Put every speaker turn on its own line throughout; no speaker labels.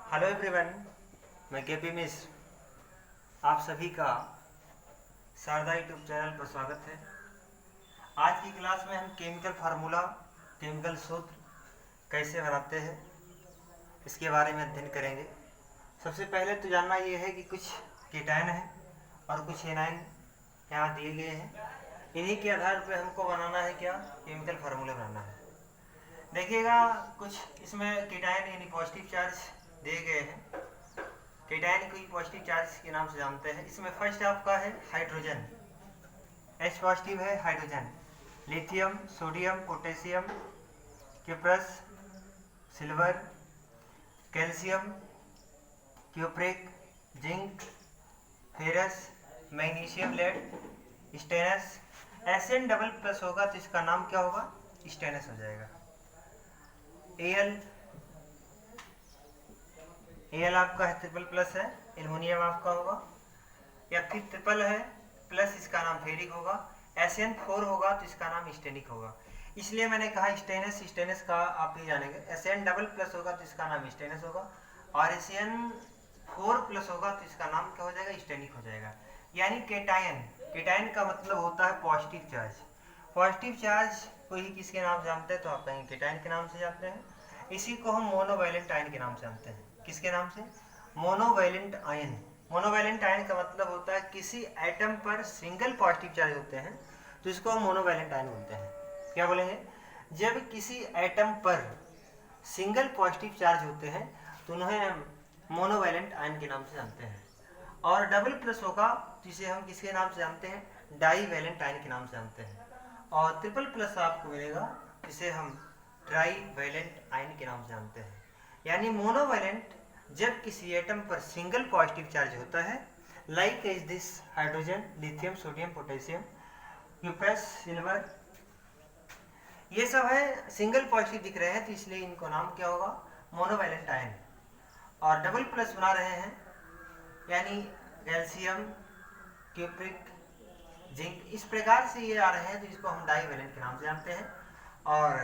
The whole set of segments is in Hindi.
हेलो एवरीवन, मैं केपी मिश्र आप सभी का शारदा यूट्यूब चैनल पर स्वागत है। आज की क्लास में हम केमिकल फार्मूला, केमिकल सूत्र कैसे बनाते हैं इसके बारे में अध्ययन करेंगे। सबसे पहले तो जानना ये है कि कुछ कीटायन है और कुछ एनायन यहाँ दिए गए हैं। इन्हीं के आधार पर हमको बनाना है क्या, केमिकल फार्मूला बनाना है। देखिएगा, कुछ इसमें कीटायन यानी पॉजिटिव चार्ज दिए गए हैं। कीटायन को पॉजिटिव चार्ज के नाम से जानते हैं। इसमें फर्स्ट आपका है हाइड्रोजन, H पॉजिटिव है hydrogen. Lithium, sodium, potassium, cuprous, silver, calcium, cupric, zinc, ferrous, magnesium, lead, stannous. Sn double plus होगा तो इसका नाम क्या होगा, स्टेनस हो जाएगा। Al आपका है ट्रिपल प्लस है, एल्युमिनियम आपका होगा। या फिर ट्रिपल है प्लस, इसका नाम फेरिक होगा। Sn4 होगा तो इसका नाम स्टेनिक होगा। इसलिए मैंने कहा स्टेनस, स्टेनस का आप ये जानेंगे। Sn डबल प्लस होगा तो इसका नाम स्टेनस होगा, और Sn4 प्लस होगा तो इसका नाम क्या हो जाएगा, स्टेनिक हो जाएगा। यानी केटायन, केटायन का मतलब होता है पॉजिटिव चार्ज। पॉजिटिव चार्ज को ही किसके नाम से जानते हैं, तो आप कहेंगे केटायन के नाम से जानते हैं। इसी को हम मोनोवैलेंट आयन के नाम से जानते हैं। किसके नाम से, मोनोवैलेंट आयन। मोनोवैलेंट आयन का मतलब होता है किसी एटम पर सिंगल पॉजिटिव चार्ज होते हैं तो इसको हम मोनोवैलेंट आयन बोलते हैं। क्या बोलेंगे, जब किसी एटम पर सिंगल पॉजिटिव चार्ज होते हैं तो उन्हें हम मोनोवैलेंट आयन के नाम से जानते हैं। और डबल प्लस होगा जिसे हम किसके नाम से जानते हैं, डाईवैलेंट आयन के नाम से जानते हैं। और ट्रिपल प्लस आपको मिलेगा जिसे हम ट्राईवैलेंट आयन के नाम से जानते हैं। यानी मोनोवैलेंट जब किसी एटम पर सिंगल पॉजिटिव चार्ज होता है, like is this hydrogen, lithium, sodium, potassium, cuprous, silver, ये सब है सिंगल पॉजिटिव दिख रहे हैं तो इसलिए इनको नाम क्या होगा, मोनोवैलेंट आयन। और डबल प्लस बना रहे हैं यानी कैल्शियम, क्यूप्रिक, जिंक, इस प्रकार से ये आ रहे हैं तो इसको हम डाईवैलेंट के नाम से जानते हैं। और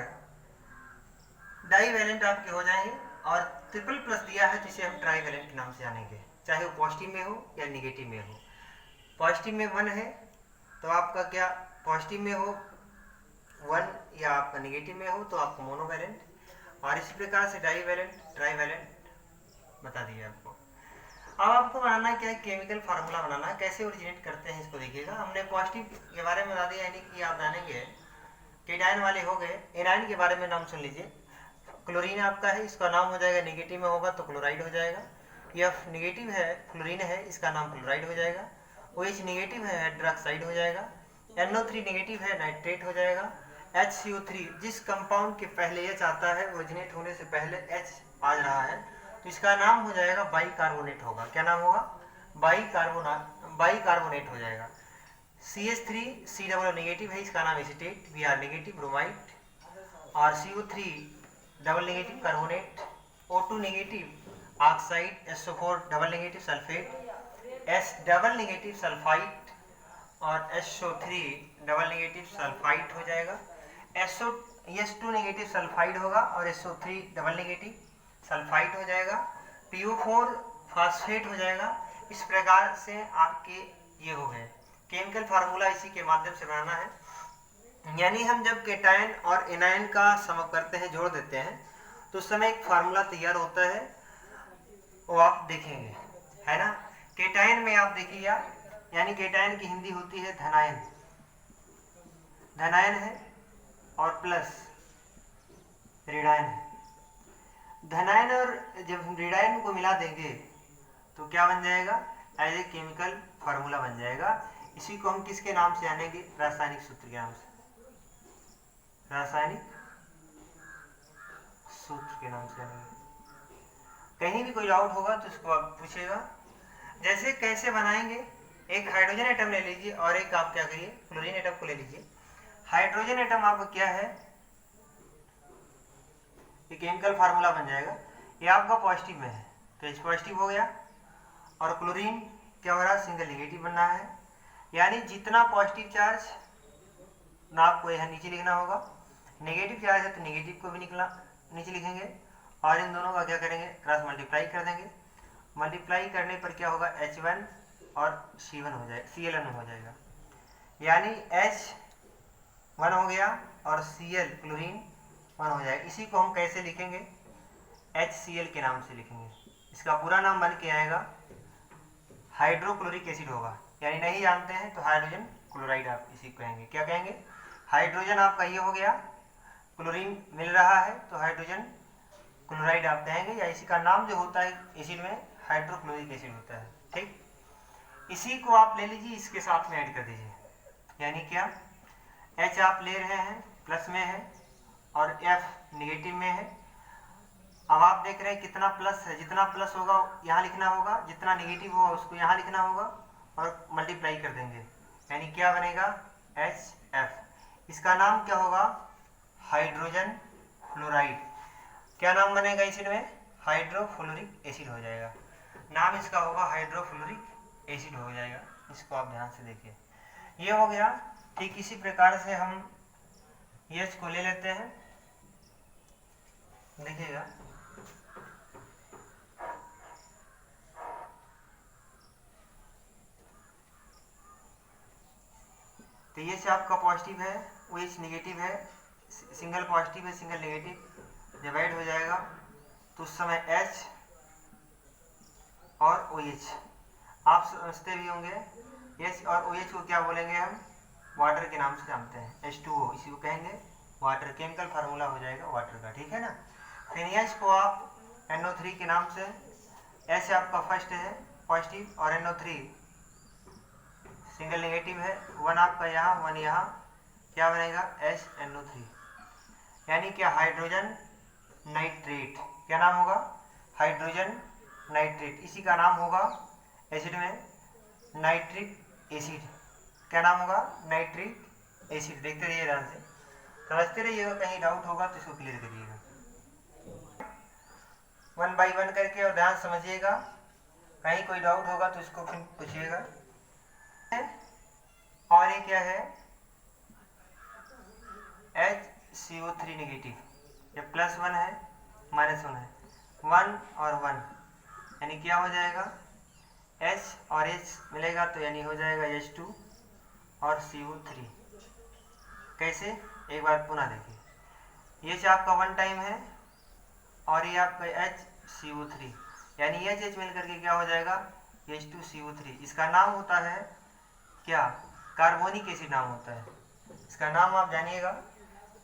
डाईवैलेंट आपके हो जाएंगे। और ट्रिपल प्लस दिया है जिसे हम ट्राईवैलेंट के नाम से जानेंगे, चाहे वो पॉजिटिव में हो या निगेटिव में हो। पॉजिटिव में 1 है तो आपका क्या, पॉजिटिव में हो 1 या आपका निगेटिव में हो तो आपको मोनोवैलेंट। और इसी प्रकार से डाईवैलेंट, ट्राईवैलेंट बता दिया आपको। अब आपको बनाना क्या है, केमिकल फार्मूला बनाना है। कैसे ओरिजिनेट करते हैं इसको देखिएगा। हमने पॉजिटिव के बारे में बता दिया, यानी कि आप जानेंगे केटायन वाले हो गए। एनायन के बारे में नाम सुन लीजिए। क्लोरीन आपका है, इसका नाम हो जाएगा, निगेटिव में होगा तो क्लोराइड हो जाएगा। F निगेटिव है, फ्लोरीन है, इसका नाम क्लोराइड हो जाएगा। OH निगेटिव है, हाइड्रोक्साइड हो जाएगा। NO3 निगेटिव है, नाइट्रेट हो जाएगा। HCO3 जिस कंपाउंड के पहले H आता है, ओरिजिनेट होने से पहले H आ रहा है तो इसका नाम हो जाएगा बाइकार्बोनेट होगा। क्या नाम होगा, बाइकार्बोनेट हो जाएगा। CH3 C डबल निगेटिव है, इसका नाम एसीटेट, Br निगेटिव ब्रोमाइड। और CO3 double negative carbonate, O2 negative oxide, SO4 double negative sulphate, S double negative sulphite, और SO3 डबल नेगेटिव सल्फाइट हो जाएगा। S2 नेगेटिव सल्फाइड होगा और SO3 डबल नेगेटिव सल्फाइट हो जाएगा। PO4 फास्फेट हो जाएगा। इस प्रकार से आपके ये हो गए। केमिकल फार्मूला इसी के माध्यम से बनाना है। यानी हम जब केटायन और एनायन का सम करते हैं, जोड़ देते हैं तो उस समय एक फार्मूला तैयार होता है, वो आप देखेंगे, है ना। केटायन में आप देखिए, यानी केटायन की हिंदी होती है धनायन, धनायन है, और प्लस ऋणायन है। धनायन और जब हम ऋणायन को मिला देंगे तो क्या बन जाएगा, एज ए केमिकल फार्मूला बन जाएगा। इसी को हम किसके नाम से जानेंगे, रासायनिक सूत्र के नाम से, रासायनिक सूत्र के नाम से जानेंगे। कहीं भी कोई डाउट होगा तो इसको आप पूछेगा। जैसे कैसे बनाएंगे, एक हाइड्रोजन एटम ले लीजिए और एक आप क्या करिए, क्लोरीन एटम को ले लीजिए। हाइड्रोजन एटम आपका क्या है, ये केमिकल फार्मूला बन जाएगा। ये आपका पॉजिटिव में है तो H पॉजिटिव हो गया। और क्लोरीन क्या हो रहा है, सिंगल नेगेटिव बनना है। यानी जितना पॉजिटिव चार्ज ना आपको यहाँ नीचे लिखना होगा, नेगेटिव चार्ज है तो नेगेटिव को भी नीचे लिखेंगे। और इन दोनों का क्या करेंगे, क्रॉस मल्टीप्लाई कर देंगे। मल्टीप्लाई करने पर क्या होगा, H1 और C1 हो जाएगा, Cl1 हो जाएगा, यानी H1 हो गया और Cl क्लोरीन 1 हो जाएगा। इसी को हम कैसे लिखेंगे, HCl के नाम से लिखेंगे। इसका पूरा नाम बन के आएगा हाइड्रोक्लोरिक एसिड होगा, यानी नहीं जानते हैं तो हाइड्रोजन क्लोराइड आप इसी को कहेंगे। क्या कहेंगे, हाइड्रोजन आपका ये हो गया, क्लोरीन मिल रहा है तो हाइड्रोजन क्लोराइड आप कहेंगे, या इसी का नाम जो होता है एसिड में हाइड्रोक्लोरिक एसिड होता है। ठीक, इसी को आप ले लीजिए, इसके साथ में ऐड कर दीजिए, यानी क्या, H आप ले रहे हैं प्लस में है और F निगेटिव में है। अब आप देख रहे हैं कितना प्लस है, जितना प्लस होगा यहाँ लिखना होगा, जितना निगेटिव होगा उसको यहाँ लिखना होगा और मल्टीप्लाई कर देंगे, यानी क्या बनेगा, HF। इसका नाम क्या होगा, हाइड्रोजन फ्लोराइड। क्या नाम बनेगा एसिड में, हाइड्रोफ्लोरिक एसिड हो जाएगा, नाम इसका होगा हाइड्रोफ्लोरिक एसिड हो जाएगा। इसको आप ध्यान से देखिए, ये हो गया। ठीक इसी प्रकार से हम H को ले लेते हैं, देखिएगा, तो ये से आपका पॉजिटिव है, OH निगेटिव है, सिंगल पॉजिटिव है सिंगल नेगेटिव, डिवाइड हो जाएगा तो उस समय H और OH आप समझते भी होंगे। H और OH को क्या बोलेंगे हम, वाटर के नाम से जानते हैं, H2O, इसी को कहेंगे वाटर, केमिकल फार्मूला हो जाएगा वाटर का, ठीक है ना। फिर H को आप NO3 के नाम से, H आपका फर्स्ट है पॉजिटिव और NO3 सिंगल नेगेटिव है, 1 आपका यहाँ 1 यहाँ, क्या बनेगा, HNO3, यानी क्या, हाइड्रोजन नाइट्रेट। क्या नाम होगा, हाइड्रोजन नाइट्रेट। इसी का नाम होगा एसिड में नाइट्रिक एसिड। क्या नाम होगा, नाइट्रिक एसिड। देखते रहिए ध्यान से, समझते रहिएगा, कहीं डाउट होगा तो इसको क्लियर करिएगा 1 बाई 1 करके, और ध्यान समझिएगा, कहीं कोई डाउट होगा तो इसको फिर पूछिएगा। और ये क्या है, HCO3 निगेटिव, ये +1 है -1 है, 1 और 1 यानी क्या हो जाएगा, H और H मिलेगा तो यानी हो जाएगा H2 और CO3। कैसे, एक बार पुनः देखिए, ये आपका 1 टाइम है और ये आपका HCO3, यानी H मिलकर के क्या हो जाएगा, H2CO3। इसका नाम होता है क्या, कार्बोनिक एसिड नाम होता है, इसका नाम आप जानिएगा,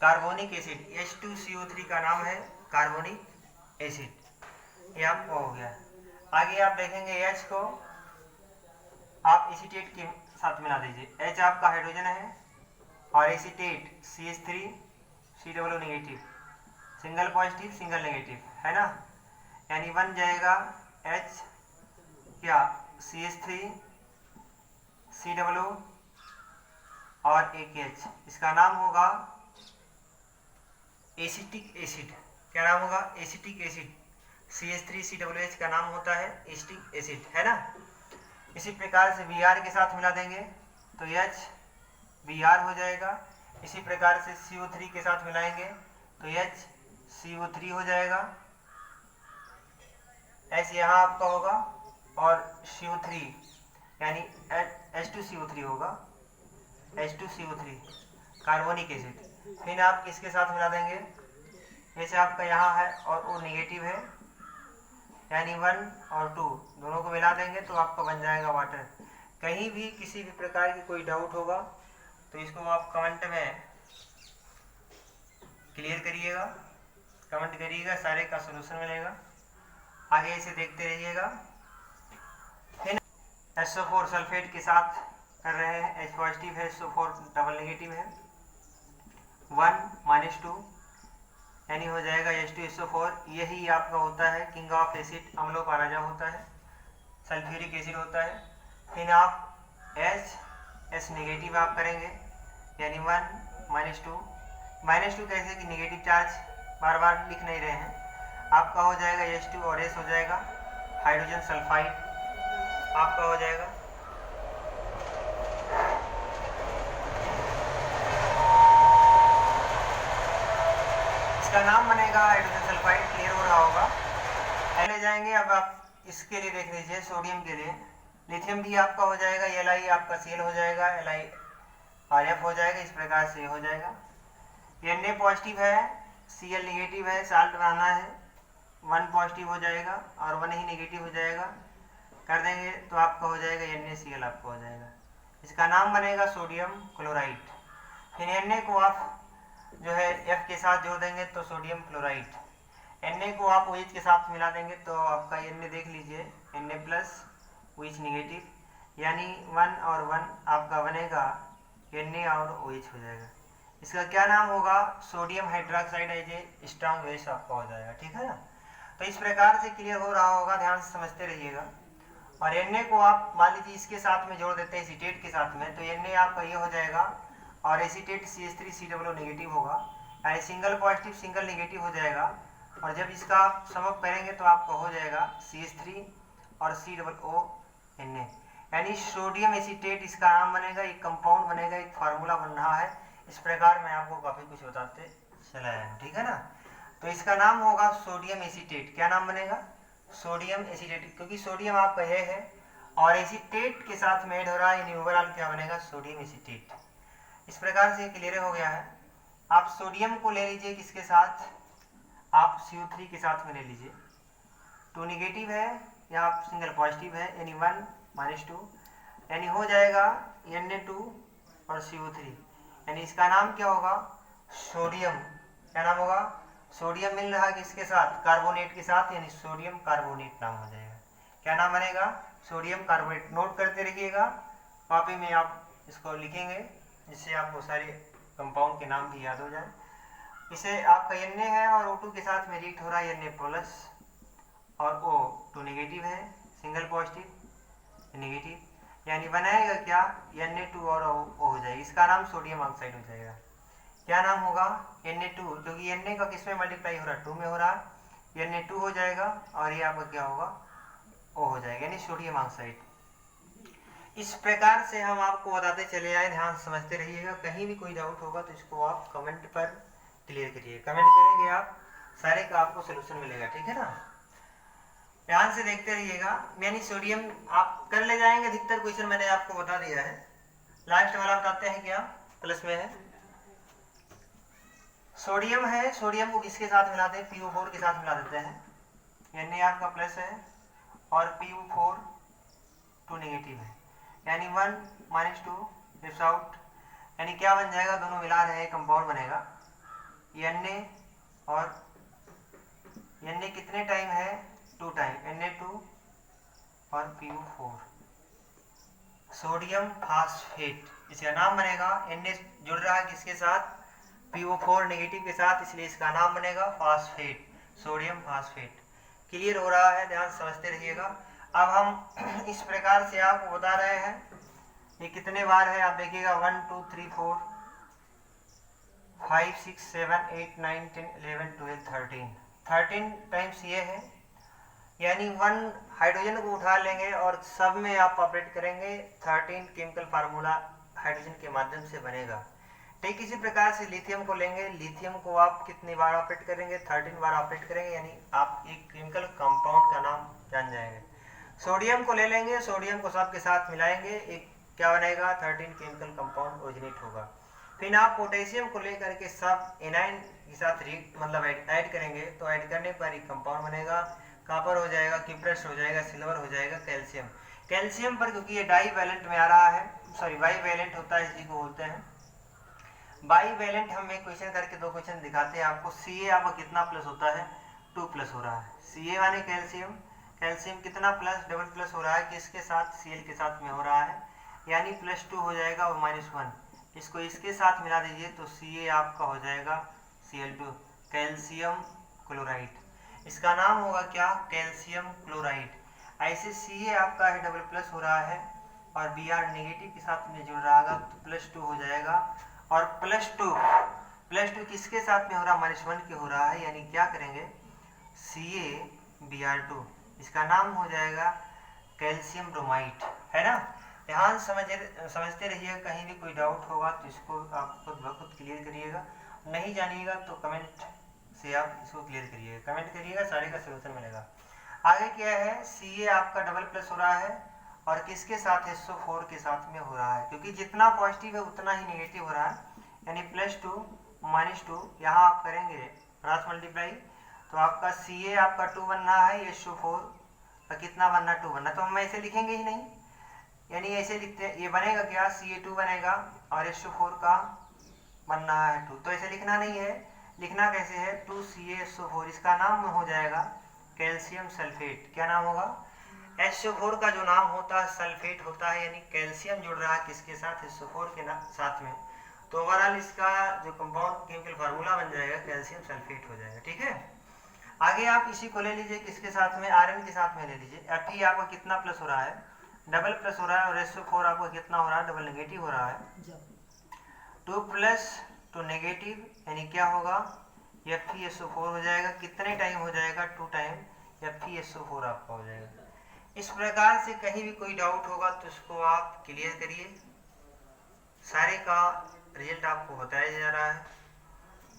कार्बोनिक एसिड। H2CO3 का नाम है कार्बोनिक एसिड। ये आपको हो गया। आगे आप देखेंगे H को आप एसीटेट के साथ मिला दीजिए, H आपका हाइड्रोजन है और acetate CH3 COO negative, single positive single negative, है ना, यानी बन जाएगा H क्या, CH3 COO और एक H। इसका नाम होगा एसिटिक एसिड। क्या नाम होगा, एसिटिक एसिड। CH3 COOH का नाम होता है एसिटिक एसिड, है ना। इसी प्रकार से Br के साथ मिला देंगे तो H Br हो जाएगा। इसी प्रकार से CO3 के साथ मिलाएंगे तो H CO3 हो जाएगा, H यहाँ आपका होगा और CO3 यानी H2CO3 होगा, H2CO3 कार्बोनिक एसिड। फिर आप किसके साथ मिला देंगे, जैसे आपका यहाँ है और O निगेटिव है, यानी 1 और 2 दोनों को मिला देंगे तो आपका बन जाएगा वाटर। कहीं भी किसी भी प्रकार की कोई डाउट होगा तो इसको आप कमेंट में क्लियर करिएगा, कमेंट करिएगा, सारे का सलूशन मिलेगा। आगे इसे देखते रहिएगा। फिर SO4 सल्फेट के साथ कर रहे हैं, H पॉजिटिव है, SO4 डबल नेगेटिव है, 1 - 2 यानी हो जाएगा H2SO4। यही आपका होता है किंग ऑफ एसिड, अम्लों का राजा होता है, सल्फ्यूरिक एसिड होता है। फिर आप H नेगेटिव आप करेंगे यानी 1 - 2 -2 कैसे कि नेगेटिव चार्ज बार बार लिख नहीं रहे हैं, आपका हो जाएगा H2 और S हो जाएगा, हाइड्रोजन सल्फाइड आपका हो जाएगा। इसका नाम बनेगा हाइड्रोजन सल्फाइड। क्लियर हो रहा होगा। ले जाएंगे। अब आप इसके लिए देख लीजिए, सोडियम के लिए लिथियम भी आपका हो जाएगा, Li आपका Cl हो जाएगा, LiRF हो जाएगा, इस प्रकार से हो जाएगा। Na पॉजिटिव है, Cl निगेटिव है, साल्ट बनाना है, 1 पॉजिटिव हो जाएगा और 1 ही निगेटिव हो जाएगा। कर देंगे तो आपका हो जाएगा NaCl आपका हो जाएगा। इसका नाम बनेगा सोडियम क्लोराइड। फिर Na को आप जो है F के साथ जोड़ देंगे तो सोडियम क्लोराइड। Na को आप OH के साथ मिला देंगे तो आपका Na देख लीजिए, Na प्लस OH निगेटिव, यानी 1 और 1 आपका बनेगा Na और OH हो जाएगा। इसका क्या नाम होगा? Sodium hydroxide as a strong base आपका हो जाएगा। ठीक है ना। तो इस प्रकार से क्लियर हो रहा होगा, ध्यान से समझते रहिएगा। और Na को आप मान लीजिए इसके साथ में जोड़ देते हैं एसीटेट के साथ में, तो Na आपका ये हो जाएगा और एसीटेट CH3COO नेगेटिव होगा, यानी सिंगल पॉजिटिव सिंगल नेगेटिव हो जाएगा। और जब इसका आप समअप करेंगे तो आपका हो जाएगा CH3 और COO Na, यानी सोडियम एसीटेट इसका नाम बनेगा, एक कंपाउंड बनेगा, एक फार्मूला बन रहा है। इस प्रकार मैं आपको काफी कुछ बताते चला है। ठीक है ना। तो इसका नाम होगा सोडियम एसीटेट। क्या नाम बनेगा? सोडियम एसीटेट, क्योंकि सोडियम आपका ये है और एसीटेट के साथ में ऐड हो रहा है, यानी ओवरऑल क्या बनेगा? Sodium acetate. इस प्रकार से क्लियर हो गया है। आप सोडियम को ले लीजिए किसके साथ? आप CO3 के साथ में ले लीजिए। 2 निगेटिव है या आप सिंगल पॉजिटिव है, यानी 1 - 2, यानी हो जाएगा Na2 और CO3, यानी इसका नाम क्या होगा? सोडियम। क्या नाम होगा? सोडियम मिल रहा है किसके साथ? कार्बोनेट के साथ, यानी सोडियम कार्बोनेट नाम हो जाएगा। क्या नाम बनेगा? Sodium carbonate. नोट करते रहिएगा, कॉपी में आप इसको लिखेंगे जिससे आपको सारे कंपाउंड के नाम भी याद हो जाए। इसे आपका Na है और O2 के साथ में रिएक्ट हो रहा है, Na प्लस और O2 नेगेटिव है, सिंगल पॉजिटिव नेगेटिव, यानी बनाएगा क्या? Na2 और O हो जाएगा। इसका नाम सोडियम ऑक्साइड हो जाएगा। क्या नाम होगा? Na2, क्योंकि Na का किस में मल्टीप्लाई हो रहा है? 2 में हो रहा है, Na2 हो जाएगा और ये आपका क्या होगा? O हो जाएगा, यानी सोडियम ऑक्साइड। इस प्रकार से हम आपको बताते चले आए, ध्यान समझते रहिएगा। कहीं भी कोई डाउट होगा तो इसको आप कमेंट पर क्लियर करिए। कमेंट करेंगे आप, सारे का आपको सोल्यूशन मिलेगा। ठीक है ना। ध्यान से देखते रहिएगा। यानी सोडियम आप कर ले जाएंगे, अधिकतर क्वेश्चन मैंने आपको बता दिया है। लास्ट वाला बताते हैं क्या प्लस में है। सोडियम है, सोडियम को किसके साथ मिलाते हैं? PO4 के साथ मिला देते हैं। Na आपका प्लस है और PO4 2 नेगेटिव है, यानी 1 - 2 लिफ्ट आउट, यानी क्या बन जाएगा? दोनों मिला रहे हैं, कंपाउंड बनेगा Na और Na कितने टाइम है? 2 टाइम, Na2 और PO4 सोडियम फास्फेट, इसका नाम बनेगा। Na जुड़ रहा है किसके साथ? PO4 नेगेटिव के साथ, इसलिए इसका नाम बनेगा फास्फेट, सोडियम फास्फेट। क्लियर हो रहा है, ध्यान समझते रहिएगा। अब हम इस प्रकार से आपको बता रहे हैं, ये कितने बार है आप देखिएगा, 1 2 3 4 5 6 7 8 9 10 11 12 13 टाइम्स ये है, यानी 1 हाइड्रोजन को उठा लेंगे और सब में आप ऑपरेट करेंगे। 13 केमिकल फार्मूला हाइड्रोजन के माध्यम से बनेगा। ठीक इसी प्रकार से लिथियम को लेंगे, लिथियम को आप कितनी बार ऑपरेट करेंगे? 13 बार ऑपरेट करेंगे, यानी आप एक केमिकल कंपाउंड का नाम जान जाएंगे। सोडियम को ले लेंगे, सोडियम को सब के साथ मिलाएंगे, एक क्या बनेगा? 13 केमिकल कंपाउंड ओरिजिनेट होगा। फिर आप पोटेशियम को लेकर के सब एनाइन के साथ मतलब ऐड करेंगे, तो ऐड करने पर एक कंपाउंड बनेगा। कॉपर हो जाएगा, किप्रस हो जाएगा, सिल्वर हो जाएगा, कैल्शियम। कैल्शियम पर क्योंकि ये डाई वैलेंट में आ रहा है, सॉरी बाई वैलेंट होता है, इसी को बोलते हैं बाई वैलेंट। हम एक क्वेश्चन करके 2 क्वेश्चन दिखाते हैं आपको। Ca आपका कितना प्लस होता है? 2 प्लस हो रहा है। Ca माने कैल्शियम, कैल्शियम कितना प्लस? डबल प्लस हो रहा है, किसके साथ? Cl के साथ में हो रहा है, यानी +2 हो जाएगा और -1। इसको इसके साथ मिला दीजिए तो Ca आपका हो जाएगा Cl2, कैल्शियम क्लोराइड। इसका नाम होगा क्या? Calcium chloride. ऐसे Ca आपका है डबल प्लस हो रहा है और Br नेगेटिव के साथ में जुड़ रहा है तो +2 हो जाएगा। और +2 किसके साथ में हो रहा है? -1 के हो रहा है, यानी क्या करेंगे? CaBr2, इसका नाम हो जाएगा कैल्शियम ब्रोमाइड, है ना। ध्यान समझते रहिएगा। कहीं भी कोई डाउट होगा तो इसको आप खुद ब खुद क्लियर करिएगा। नहीं जानिएगा तो कमेंट से आप इसको क्लियर करिएगा, कमेंट करिएगा, सारे का सोल्यूशन मिलेगा। आगे क्या है, Ca आपका डबल प्लस हो रहा है और किसके साथ है, SO4 के साथ में हो रहा है, क्योंकि जितना पॉजिटिव है उतना ही नेगेटिव हो रहा है, यानी +2 -2 यहाँ आप करेंगे क्रॉस मल्टीप्लाई तो आपका Ca आपका 2 बन रहा है, SO4 का कितना बनना, 2 बनना, तो हम ऐसे लिखेंगे ही नहीं, यानी ऐसे लिखते हैं, ये बनेगा क्या, Ca2 बनेगा और SO4 का बन रहा है 2, तो ऐसे लिखना नहीं है, लिखना कैसे है, 2CaSO4, इसका नाम हो जाएगा कैल्शियम सल्फेट। क्या नाम होगा, SO4 का जो नाम होता है सल्फेट होता है, यानी कैल्शियम जुड़ रहा है किसके साथ, SO4 के साथ में, तो ओवरऑल इसका जो कंपाउंड केमिकल फार्मूला बन जाएगा कैल्शियम सल्फेट हो जाएगा। ठीक है, आगे आप इसी को ले लीजिए, किसके साथ में, Rn के साथ में ले लीजिए। Fe आपका कितना प्लस हो रहा है, डबल प्लस हो रहा है, और SO4 आपका कितना हो रहा है, डबल नेगेटिव हो रहा है, 2 प्लस 2 नेगेटिव, यानी क्या होगा, FeSO4 हो जाएगा, कितने टाइम हो जाएगा, 2 टाइम FeSO4 आपका हो जाएगा। इस प्रकार से कहीं भी कोई डाउट होगा तो उसको आप क्लियर करिए, सारे का रिजल्ट आपको बताया जा रहा है।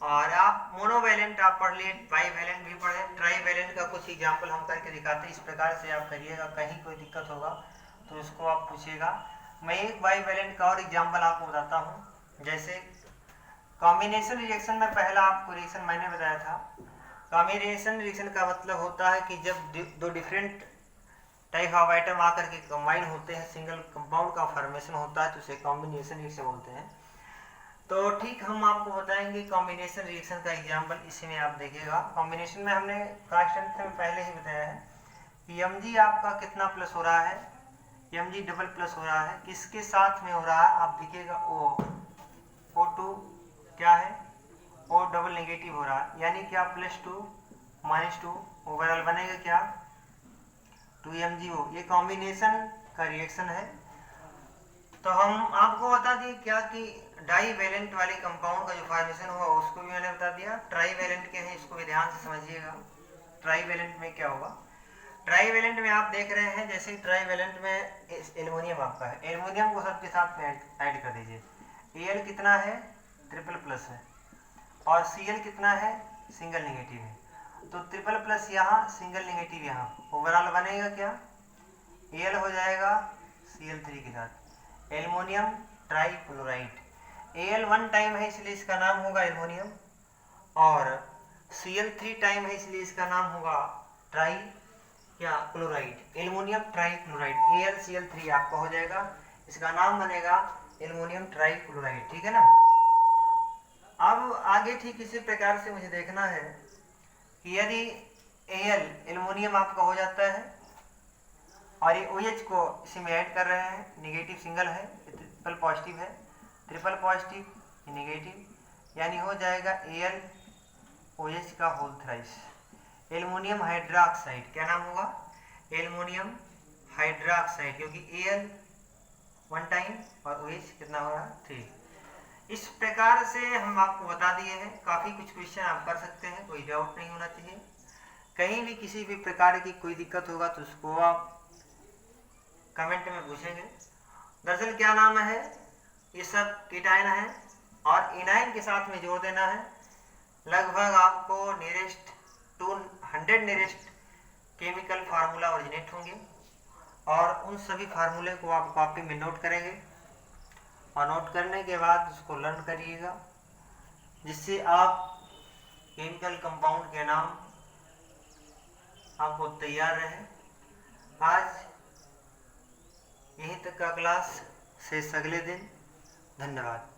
और आप मोनोवैलेंट आप पढ़ लिए, बाईवैलेंट भी पढ़े, ट्राईवैलेंट का कुछ एग्जाम्पल हम करके दिखाते हैं, इस प्रकार से आप करिएगा, कहीं कोई दिक्कत होगा तो उसको आप पूछिएगा। मैं एक बाईवैलेंट का और एग्जाम्पल आपको बताता हूँ, जैसे कॉम्बिनेशन रिएक्शन में पहला आपको रिएक्शन मैंने बताया था, कॉम्बिनेशन रिएक्शन का मतलब होता है कि जब दो डिफरेंट टाइप ऑफ आइटम आकर के कंबाइन होते हैं, सिंगल कंपाउंड का फॉर्मेशन होता है, तो उसे कॉम्बिनेशन रिएक्शन बोलते हैं। तो ठीक हम आपको बताएंगे कॉम्बिनेशन रिएक्शन का एग्जाम्पल, इसमें आप देखिएगा। कॉम्बिनेशन में हमने कांस्टेंट में पहले ही बताया है कि Mg आपका कितना प्लस हो रहा है, Mg डबल प्लस हो रहा है, किसके साथ में हो रहा है, आप देखिएगा O2 क्या है, O डबल नेगेटिव हो रहा है, यानी क्या, +2 -2 ओवरऑल बनेगा क्या, 2MgO। ये कॉम्बिनेशन का रिएक्शन है। तो हम आपको बता दिए क्या कि डाईवैलेंट वाले कंपाउंड का जो फॉर्मेशन हुआ उसको भी मैंने बता दिया, ट्राईवैलेंट के हैं, इसको भी ध्यान से समझिएगा। ट्राईवैलेंट में क्या होगा, ट्राईवैलेंट में आप देख रहे हैं, जैसे ट्राईवैलेंट में एल्युमिनियम आपका है, एल्युमिनियम को सबके साथ में ऐड कर दीजिए, Al कितना है, ट्रिपल प्लस है, और Cl कितना है, सिंगल नेगेटिव है, तो ट्रिपल प्लस यहाँ, सिंगल नेगेटिव यहाँ, ओवरऑल बनेगा क्या, Al हो जाएगा Cl3 के साथ, एल्युमिनियम ट्राईक्लोराइड। Al 1 टाइम है इसलिए इसका नाम होगा एल्युमिनियम, और Cl3 टाइम है इसलिए इसका नाम होगा ट्राई क्या, क्लोराइड, एल्युमिनियम ट्राईक्लोराइड, AlCl3 आपका हो जाएगा, इसका नाम बनेगा एल्युमिनियम ट्राईक्लोराइड। ठीक है ना। अब आगे ठीक इसी प्रकार से मुझे देखना है कि यदि Al एल्युमिनियम आपका हो जाता है और ये OH को इसमें ऐड कर रहे हैं, नेगेटिव सिंगल है, ट्रिपल पॉजिटिव है, ट्रिपल पॉजिटिव नेगेटिव, यानी हो जाएगा AlOH का होल थ्राइस, एल्युमिनियम हाइड्रोक्साइड। क्या नाम होगा, एल्युमिनियम हाइड्रोक्साइड, क्योंकि Al 1 टाइम और OH कितना हो रहा है, 3। इस प्रकार से हम आपको बता दिए हैं। काफ़ी कुछ क्वेश्चन आप कर सकते हैं, कोई डाउट नहीं होना चाहिए। कहीं भी किसी भी प्रकार की कोई दिक्कत होगा तो उसको आप कमेंट में पूछेंगे। दरअसल क्या नाम है, ये सब कीटायन है और इनाइन के साथ में जोड़ देना है। लगभग आपको nearest 200 nearest chemical formula originate होंगे और उन सभी फार्मूले को आप कॉपी में नोट करेंगे और नोट करने के बाद उसको लर्न करिएगा, जिससे आप केमिकल कंपाउंड के नाम आपको तैयार रहे। आज यहीं तक का क्लास, शेष अगले दिन। धन्यवाद।